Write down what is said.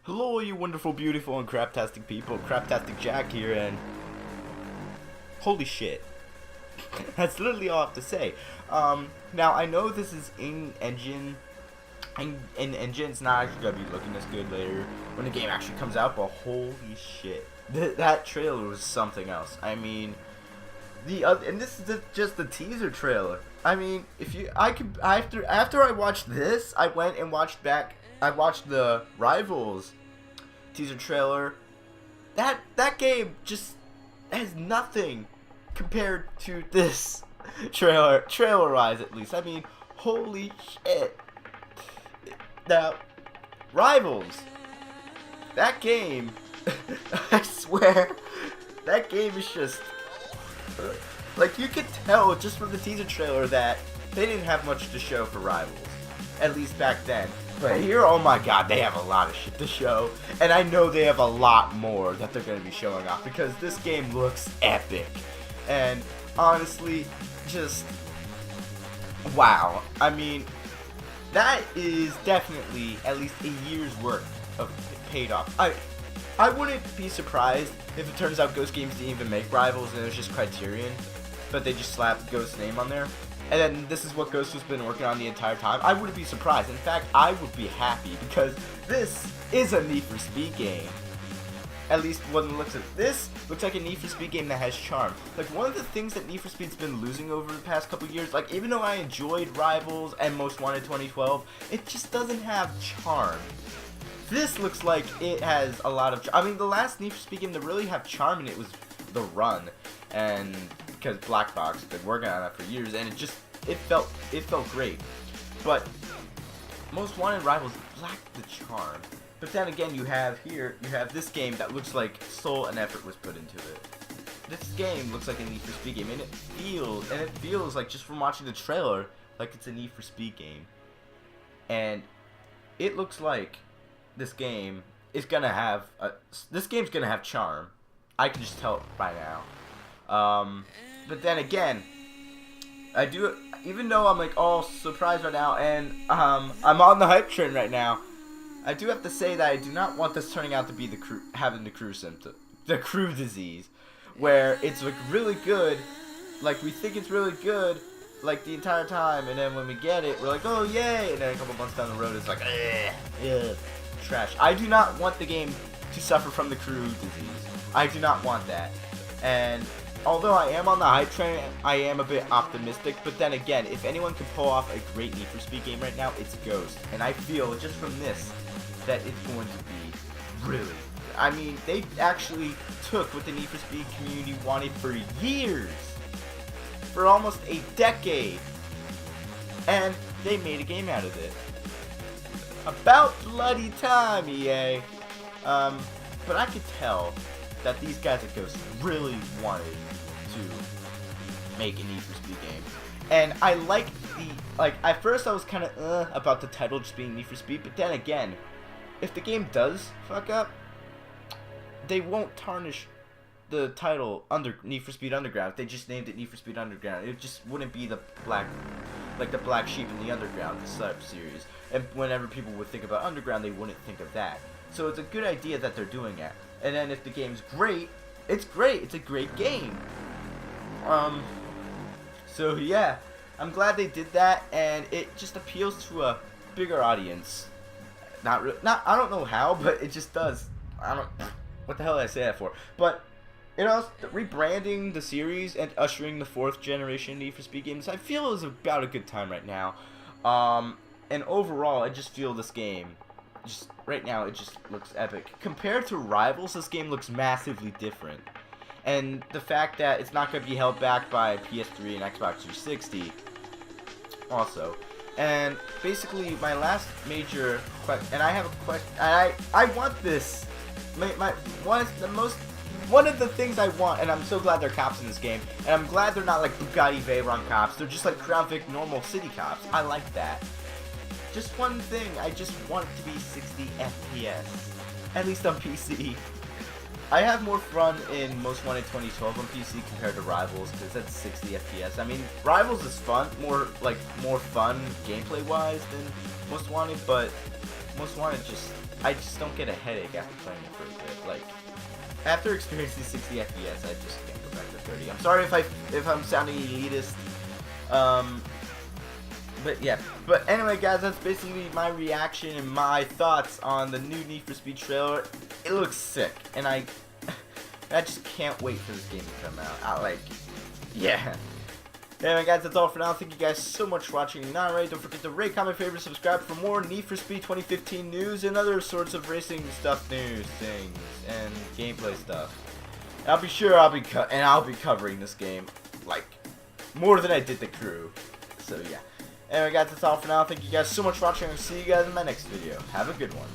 Hello, you wonderful, beautiful, and craptastic people. CraptasticJack here, and holy shit. That's literally all I have to say. Now, I know this is in-engine, and in-engine's not actually going to be looking as good later when the game actually comes out, but holy shit. That trailer was something else. I mean, and this is just the teaser trailer. I mean, after I watched this, I went and watched the Rivals teaser trailer. That game just has nothing compared to this trailer-wise, at least. I mean, holy shit. Now, Rivals, that game, I swear, that game is just, like, you could tell just from the teaser trailer that they didn't have much to show for Rivals, at least back then. But here, oh my god, they have a lot of shit to show, and I know they have a lot more that they're going to be showing off, because this game looks epic, and honestly, just, wow. I mean, that is definitely at least a year's worth of paid off. I wouldn't be surprised if it turns out Ghost Games didn't even make Rivals and it was just Criterion, but they just slapped Ghost's name on there. And then this is what Ghost has been working on the entire time. I wouldn't be surprised. In fact, I would be happy because this is a Need for Speed game. At least when it looks at this, looks like a Need for Speed game that has charm. Like, one of the things that Need for Speed's been losing over the past couple years, like, even though I enjoyed Rivals and Most Wanted 2012, it just doesn't have charm. This looks like it has a lot of I mean, the last Need for Speed game to really have charm in it was The Run, and because Black Box had been working on that for years, and it felt great. But Most Wanted Rivals lacked the charm. But then again, you have this game that looks like soul and effort was put into it. This game looks like a Need for Speed game, and it feels like, just from watching the trailer, like it's a Need for Speed game. And it looks like this game is gonna have charm. I can just tell it right now. But then again, even though I'm like all surprised right now, and I'm on the hype train right now, I do have to say that I do not want this turning out to be having the crew symptom, the crew disease, where it's like really good, like we think it's really good, like the entire time, and then when we get it, we're like, oh yay, and then a couple months down the road, it's like, trash. I do not want the game to suffer from the crew disease. I do not want that. And although I am on the hype train, I am a bit optimistic, but then again, if anyone can pull off a great Need for Speed game right now, it's Ghost. And I feel, just from this, that it's going to be really good. I mean, they actually took what the Need for Speed community wanted for years, for almost a decade, and they made a game out of it. About bloody time, EA. But I could tell that these guys at Ghost really wanted to make a Need for Speed game. And I like at first I was kind of about the title just being Need for Speed, but then again, if the game does fuck up, they won't tarnish the title Need for Speed Underground if they just named it Need for Speed Underground. It just wouldn't be the black sheep in the Underground series. And whenever people would think about Underground, they wouldn't think of that. So it's a good idea that they're doing that. And then if the game's great, it's great. It's a great game. So yeah, I'm glad they did that, and it just appeals to a bigger audience. I don't know how, but it just does. What the hell did I say that for? But you know, rebranding the series and ushering the 4th generation Need for Speed games, I feel is about a good time right now. And overall, I just feel this game, right now, it just looks epic. Compared to Rivals, this game looks massively different. And the fact that it's not going to be held back by PS3 and Xbox 360 also. And basically, my last major question, and I have a question, I want this, one of the things I want, and I'm so glad they're cops in this game, and I'm glad they're not like Bugatti Veyron cops, they're just like Crown Vic normal city cops. I like that. Just one thing, I just want it to be 60 FPS, at least on PC. I have more fun in Most Wanted 2012 on PC compared to Rivals, because that's 60 FPS. I mean, Rivals is fun, more fun gameplay-wise than Most Wanted, but Most Wanted just I just don't get a headache after playing it for a bit. Like, after experiencing 60 FPS, I just can't go back to 30. I'm sorry if I'm sounding elitist. But yeah. But anyway, guys, that's basically my reaction and my thoughts on the new Need for Speed trailer. It looks sick, and I just can't wait for this game to come out. Yeah. Anyway, guys, that's all for now. Thank you guys so much for watching. If you're not already, don't forget to rate, comment, favorite, subscribe for more Need for Speed 2015 news and other sorts of racing stuff, news, things, and gameplay stuff. And I'll be covering this game like more than I did the Crew. So yeah. Anyway, guys, that's all for now. Thank you guys so much for watching. I'll see you guys in my next video. Have a good one.